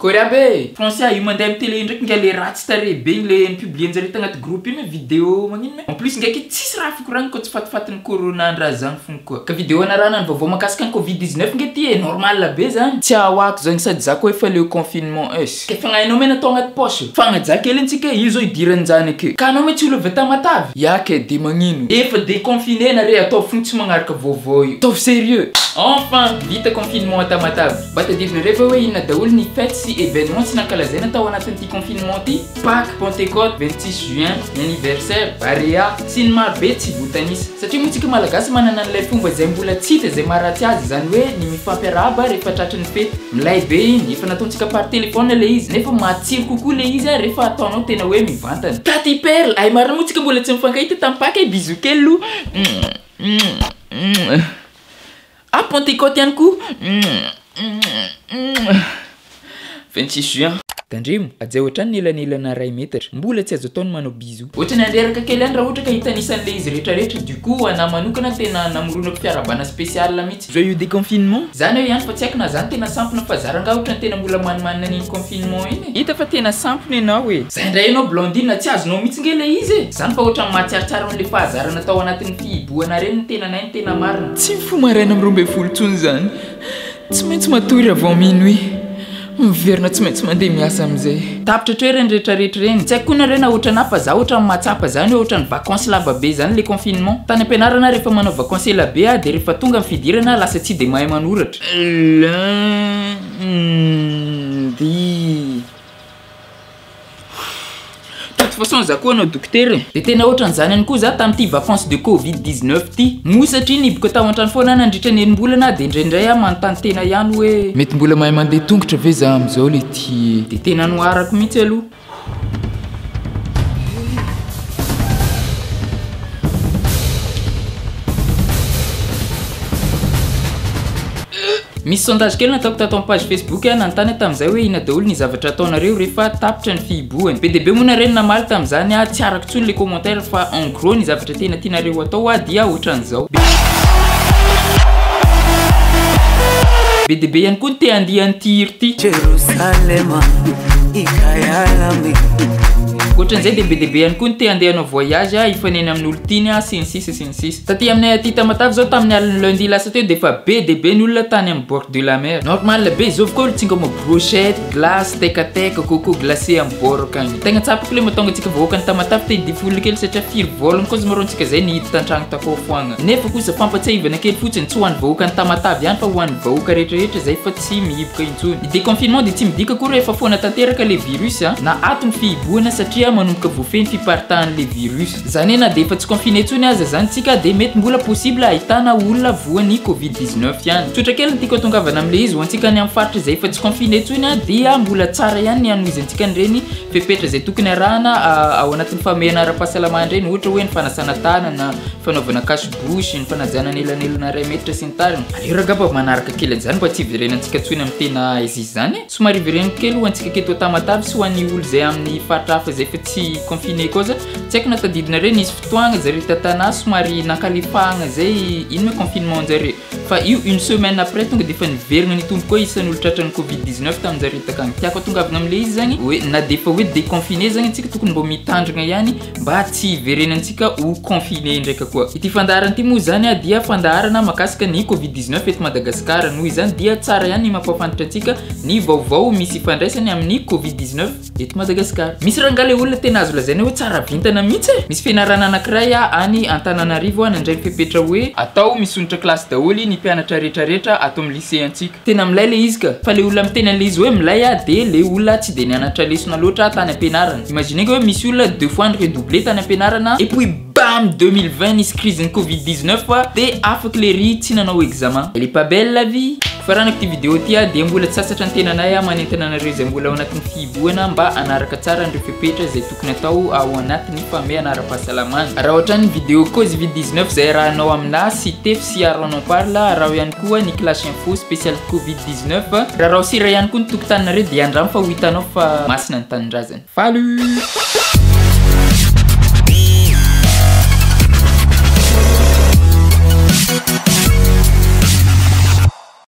Korabe, français io mandeha amin'ny télé ndraiky nga le ratsy tare be le publienjare tagnaty groupe io vidéo magnino. En plus ndraiky tsisy raha fikoragna koa tsy fatifatin'ny corona raha zany fogna koa. Ka vidéo anarana ny vaovao makasika ny Covid-19 nge ty normal be zany. Tsy ahoako zany sady za koa efa le confinement es. Ke fagnainao me natao agnaty poche. Fagnaja kely antsika io zao idiran'ny zany ake. Ka anao me tsy olo vata matavy. Yake de magnino. Efa déconfiné nare atao fogna tsy magnaraka vaovao io. Tov sérieux. Enfin, vita confinement à Matavy. Batadivina reva hoe inona daholo ny fête sy événement tsy nankalazaina tao anatin'ity confinement ty. Pâques, Pentecôte, 26 juin, anniversaire, barea, sy ny maro be tsy votanisa. Satria moa tsika malagasy manana an'ilay fomba zay mbola tsy hita zay maharatsy azy zany hoe ny mifampiarahaba rehefa tratran'ny fety. Milay be iny, efa nataontsika par téléphone le izy. Nefa matsiro kokoa le izy rehefa ataonao tena hoe mivantana. Tati Perle, ay marina moa tsika mbola tsy mifankahita tamin'ny Pâques bisou kely lo. Ah, Pentecôte ihany koa. 26 juin. Tandremo, aja ohatrany nelanelana 2 metatra. Mbola tsy azo ataony manao bisou. Ohatrany anderaka kely any raha ohatra ka hitanisan'le izy rehetrarehetra. Du coup, ana manokana tena namorona fiarabana spécial mihitsy. Joyeux déconfinement. Zany hoe ihany fa tsy haiko na zany tena sampona fa zaranga ohatrany tena mbola manimanina n'iny confinement iny. Hita fa tena sampona ianao hoe. Zay indray ianao blondine tsy azonao mihitsy nge le izy. Zany fa ohatrany mahatsiarotsara amin'le fahazarana tao anatin'ny fihiboana reny tena nainy tena marina. Tsy mifo maraina amin'ny 12 tsony zany. Tsy maintsy matory avant minuit. Miverina tsy maintsy mandeha miasa amizay. Tapitra toerany rehetrarehetra reny. Tsy haiko na rena ohatrana fa za ohatrany mahatsapa zany hoe ohatrany vacances lava be zany le confinement. Tany ampianarana rehefa manao vacances ela be de rehefa tonga amin'ny fidirana lasa tsy de mahay manoratra. Lundi. De toute façon za koa anao docteur de tena ohatrany zany any koa za tamin'ity vacances de Covid-19 ty. Moa satria niboka tao an-trano foana nandritra ny enim-bolana de indraindray manontany tena ihany hoe mety mbola mahay mandeha tongotra ve za am'izao le ty. De tena noharako mihitsy aloha. Misy sondage kely nataoko tato amin'ny page Facebook nanontany tamin'izay hoe ina daholo ny zavatra ataonareo rehefa tapitra ny fihibohany. BDB moa nareny namaly tamin'izany tsy araka tsony le commentaire fa en gros ny zavatra tena tianareo atao dia ohatran'izao. BDB ihany koa ny te handia an'ty ty. Jerusalema ikayalami. Ohatran'izay de BDB ihany koa ny te handeha hanao voyage ifanena amin'ny olo tiny sy ny sisa. Taty aminay aty Tamatavy zao tamin'ny alina lundi lasa teo defa BDB ny olona tany amin'ny bord de la mer. Normal be zao koa tsinga mo brochette, glace, tekateka, coco glacé amin'ny bord agny. Tegna tsapako le matonga tsika voaka ny Tamatavy te hidifoly kely satria firy volony koa zamarontsika zay ny hita tantragno takao foagna. Nefa kosa fampatsiahivana kely fotsiny tsy ho an'ny vahoaka ny Tamatavy ihany fa ho an'ny vahoaka rehetrarehetra zay fa tsy mihiboka intsony. I déconfinement de tsy midika koa rehefa foana tanteraka le virus na ato ny fihibohana satria manomboka voafeny fiparitahan'le virus. Zany na de efa tsy confiné tsony aza zany tsika de mety mbola possible ahitana olona voan'ny Covid-19 ihany. Tsotra kely ny tiako atongavana am'le izy ho antsika ny amin'ny faritra zay efa tsy confiné tsony dia mbola tsara ihany ny anoizantsika nireny fepetra zay tokony arahana ao anatin'ny famehana ara-pahasalamana reny ohatra hoe ny fanasana tanana, fanaovana cache-bouche, ny fanajana nelanelana 2 metatra sy ny tariny. Aleo ragaba manaraka kely an'izany mba tsy iverenantsika tsony amin'ny tena izy zany. Somary iverena kely ho antsika keto Tamatavy sy ho an'ny olo zay amin'ny faritra hafa zay efa tsy confiné koza. Tsy haiko na tadidina reny nisy fotoagna zareo tatana somary nankalifahagna zay ino me confinement zareo. Fa io une semaine après tonga de efa niverina nitombo koa isan'olo tratran'ny Covid-19 tamin'jareo takagny. Tiako atongavana am'le izy zany hoe na de efa hoe déconfiné zany antsika tokony mba mitandrina ihany mba tsy iverenantsika ho confiné ndraika koa. Ity fandaharana ity moa zany dia fandaharana makasika ny Covid-19 eto Madagasikara. Noho izany dia tsara ihany ny mampafantatra antsika ny vaovao misy ifandraisany amin'ny Covid-19 eto Madagasikara. Misy rangale olona tena azo lazaina hoe tsara vintana mihitsy. Misy fianarana anankiray any Antananarivo nandray fepetra hoe atao misonitra klasy daholo ny mpianatra rehetrarehetra ato amin'ny lycée antsika. Tena milay le izy ka. Fa le olona miteny an'le izy hoe milay de le olona tsy de nianatra lesona loatra tany ampianarana. Imaginez hoe misy olona 2 fois ny redoublé tany ampianarana et puis bam 2020 nisy crise ny Covid-19 de afaka le ry tsy nanao examen. Elle est pas belle la vie. Faranako ty vidéo ty dia mbola tsy sasatra ny tenanay manentana anareo zay mbola ao anatin'ny fihibohana mba anaraka tsara andreo fepetra zay tokony atao ao anatin'ny famehana ara-pahasalamana. Raha ohatra ny vidéo Covid-19 zay rahanao amina sy tefy sy Aaron en parle raha ihany koa ny Clash Info spécial Covid-19 raha sira ihany koa ny tokotaninareo dia andramo fa ho hitanao fa masina ny tanindrazana. Salut.